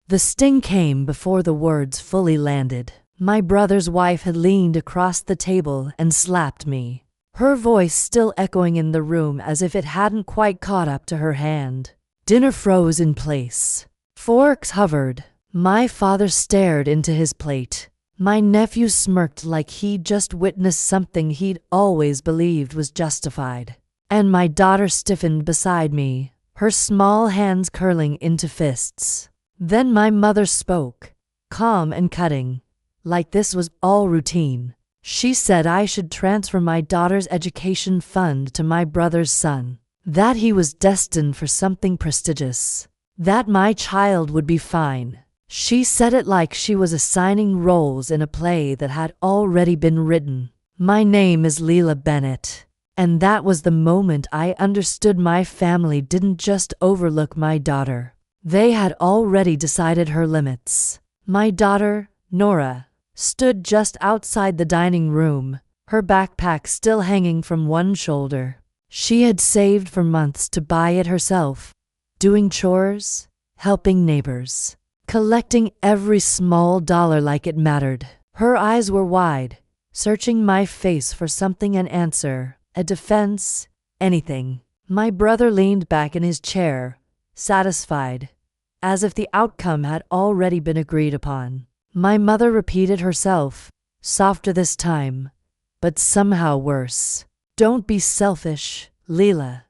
The sting came before the words fully landed. My brother's wife had leaned across the table and slapped me, her voice still echoing in the room as if it hadn't quite caught up to her hand. Dinner froze in place. Forks hovered. My father stared into his plate. My nephew smirked like he'd just witnessed something he'd always believed was justified. And my daughter stiffened beside me, her small hands curling into fists. Then my mother spoke, calm and cutting, like this was all routine. She said I should transfer my daughter's education fund to my brother's son, that he was destined for something prestigious, that my child would be fine. She said it like she was assigning roles in a play that had already been written. My name is Leila Bennett, and that was the moment I understood my family didn't just overlook my daughter. They had already decided her limits. My daughter, Nora, stood just outside the dining room, her backpack still hanging from one shoulder. She had saved for months to buy it herself, doing chores, helping neighbors, collecting every small dollar like it mattered. Her eyes were wide, searching my face for something, an answer, a defense, anything. My brother leaned back in his chair, satisfied, as if the outcome had already been agreed upon. My mother repeated herself, softer this time, but somehow worse. Don't be selfish, Leila.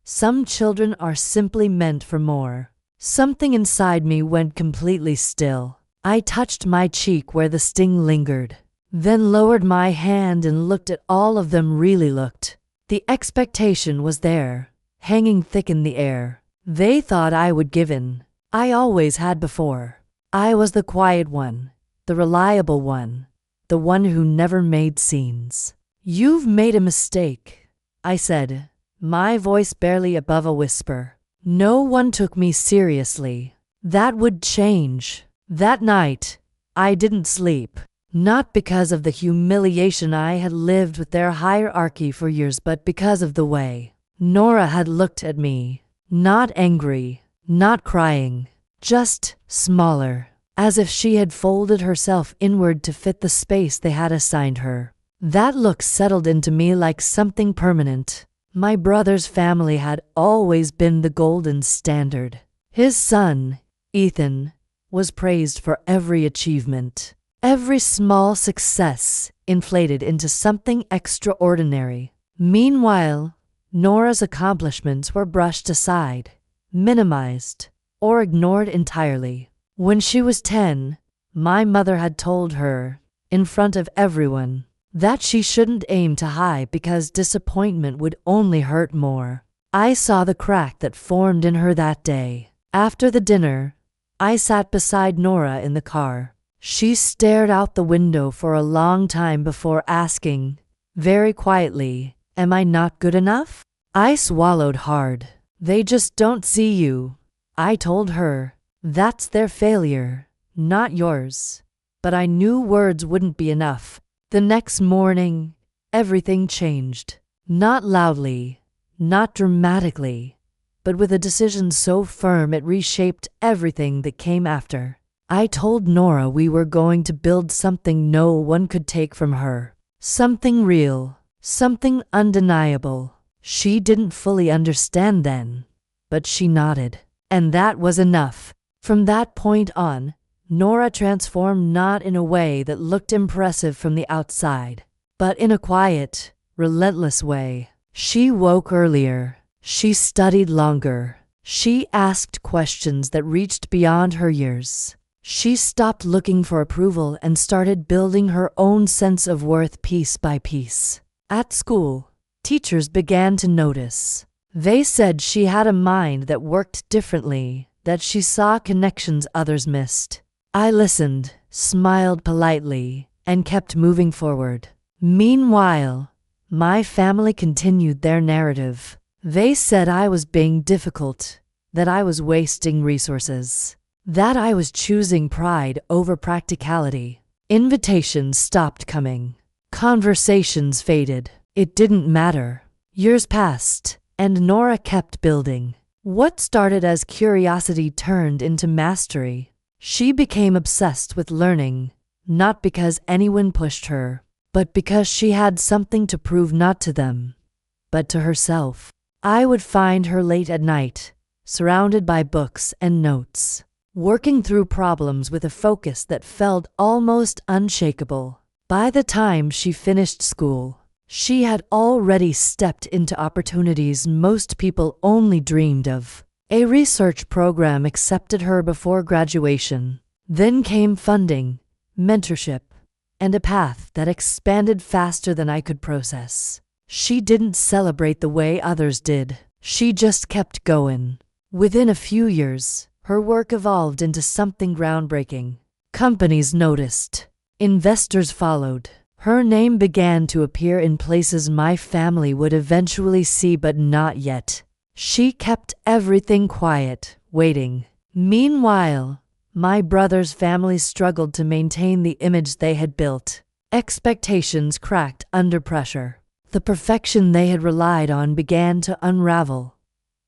Some children are simply meant for more. Something inside me went completely still. I touched my cheek where the sting lingered, then lowered my hand and looked at all of them. Really looked. The expectation was there, hanging thick in the air. They thought I would give in. I always had before. I was the quiet one, the reliable one, the one who never made scenes. You've made a mistake, I said, my voice barely above a whisper. No one took me seriously. That would change. That night, I didn't sleep. Not because of the humiliation I had lived with their hierarchy for years, but because of the way Nora had looked at me. Not angry, not crying, just smaller, as if she had folded herself inward to fit the space they had assigned her. That look settled into me like something permanent. My brother's family had always been the golden standard. His son, Ethan, was praised for every achievement, every small success inflated into something extraordinary. Meanwhile, Nora's accomplishments were brushed aside, minimized, or ignored entirely. When she was 10, my mother had told her, in front of everyone, that she shouldn't aim to high because disappointment would only hurt more. I saw the crack that formed in her that day. After the dinner, I sat beside Nora in the car. She stared out the window for a long time before asking, very quietly, "Am I not good enough?" I swallowed hard. "They just don't see you," I told her. "That's their failure, not yours." But I knew words wouldn't be enough. The next morning, everything changed. Not loudly, not dramatically, but with a decision so firm it reshaped everything that came after. I told Nora we were going to build something no one could take from her. Something real, something undeniable. She didn't fully understand then, but she nodded. And that was enough. From that point on, Nora transformed, not in a way that looked impressive from the outside, but in a quiet, relentless way. She woke earlier. She studied longer. She asked questions that reached beyond her years. She stopped looking for approval and started building her own sense of worth piece by piece. At school, teachers began to notice. They said she had a mind that worked differently, that she saw connections others missed. I listened, smiled politely, and kept moving forward. Meanwhile, my family continued their narrative. They said I was being difficult, that I was wasting resources, that I was choosing pride over practicality. Invitations stopped coming. Conversations faded. It didn't matter. Years passed, and Nora kept building. What started as curiosity turned into mastery. She became obsessed with learning, not because anyone pushed her, but because she had something to prove not to them, but to herself. I would find her late at night, surrounded by books and notes, working through problems with a focus that felt almost unshakable. By the time she finished school, she had already stepped into opportunities most people only dreamed of. A research program accepted her before graduation. Then came funding, mentorship, and a path that expanded faster than I could process. She didn't celebrate the way others did. She just kept going. Within a few years, her work evolved into something groundbreaking. Companies noticed. Investors followed. Her name began to appear in places my family would eventually see, but not yet. She kept everything quiet, waiting. Meanwhile, my brother's family struggled to maintain the image they had built. Expectations cracked under pressure. The perfection they had relied on began to unravel,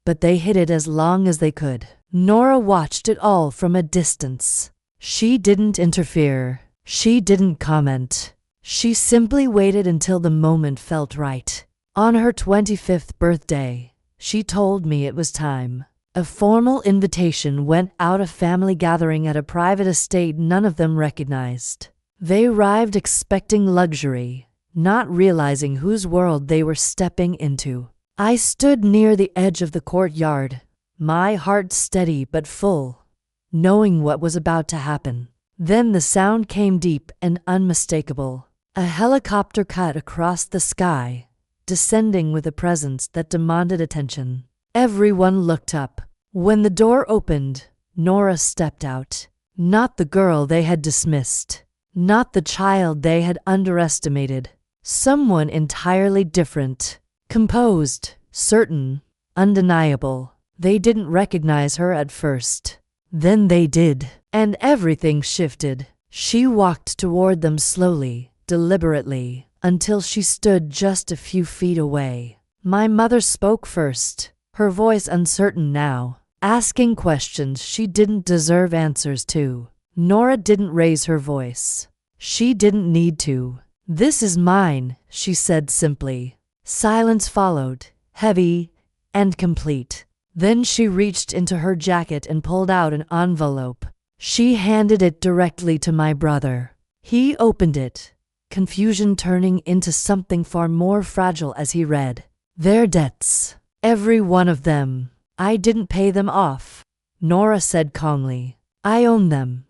but they hid it as long as they could. Nora watched it all from a distance. She didn't interfere. She didn't comment. She simply waited until the moment felt right. On her 25th birthday, she told me it was time. A formal invitation went out, a family gathering at a private estate none of them recognized. They arrived expecting luxury, not realizing whose world they were stepping into. I stood near the edge of the courtyard, my heart steady but full, knowing what was about to happen. Then the sound came deep and unmistakable. A helicopter cut across the sky, descending with a presence that demanded attention. Everyone looked up. When the door opened, Nora stepped out. Not the girl they had dismissed. Not the child they had underestimated. Someone entirely different. Composed, certain, undeniable. They didn't recognize her at first. Then they did, and everything shifted. She walked toward them slowly, deliberately, until she stood just a few feet away. My mother spoke first, her voice uncertain now, asking questions she didn't deserve answers to. Nora didn't raise her voice. She didn't need to. "This is mine," she said simply. Silence followed, heavy and complete. Then she reached into her jacket and pulled out an envelope. She handed it directly to my brother. He opened it, confusion turning into something far more fragile as he read. "Their debts. Every one of them. I didn't pay them off," Nora said calmly. "I own them."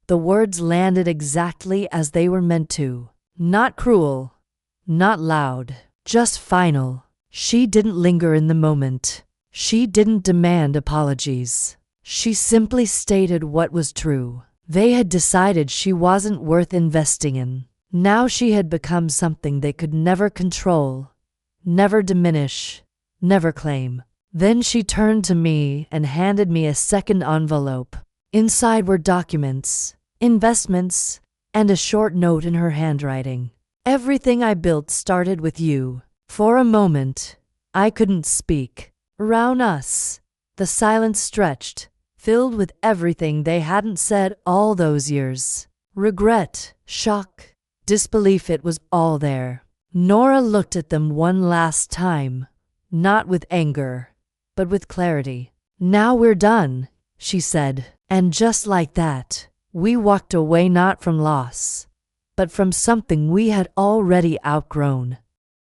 The words landed exactly as they were meant to. Not cruel, not loud, just final. She didn't linger in the moment. She didn't demand apologies. She simply stated what was true. They had decided she wasn't worth investing in. Now she had become something they could never control, never diminish, never claim. Then she turned to me and handed me a second envelope. Inside were documents, investments, and a short note in her handwriting. "Everything I built started with you." For a moment, I couldn't speak. Around us, the silence stretched, filled with everything they hadn't said all those years. Regret, shock, disbelief, it was all there. Nora looked at them one last time, not with anger, but with clarity. "Now we're done," she said. And just like that, we walked away, not from loss, but from something we had already outgrown.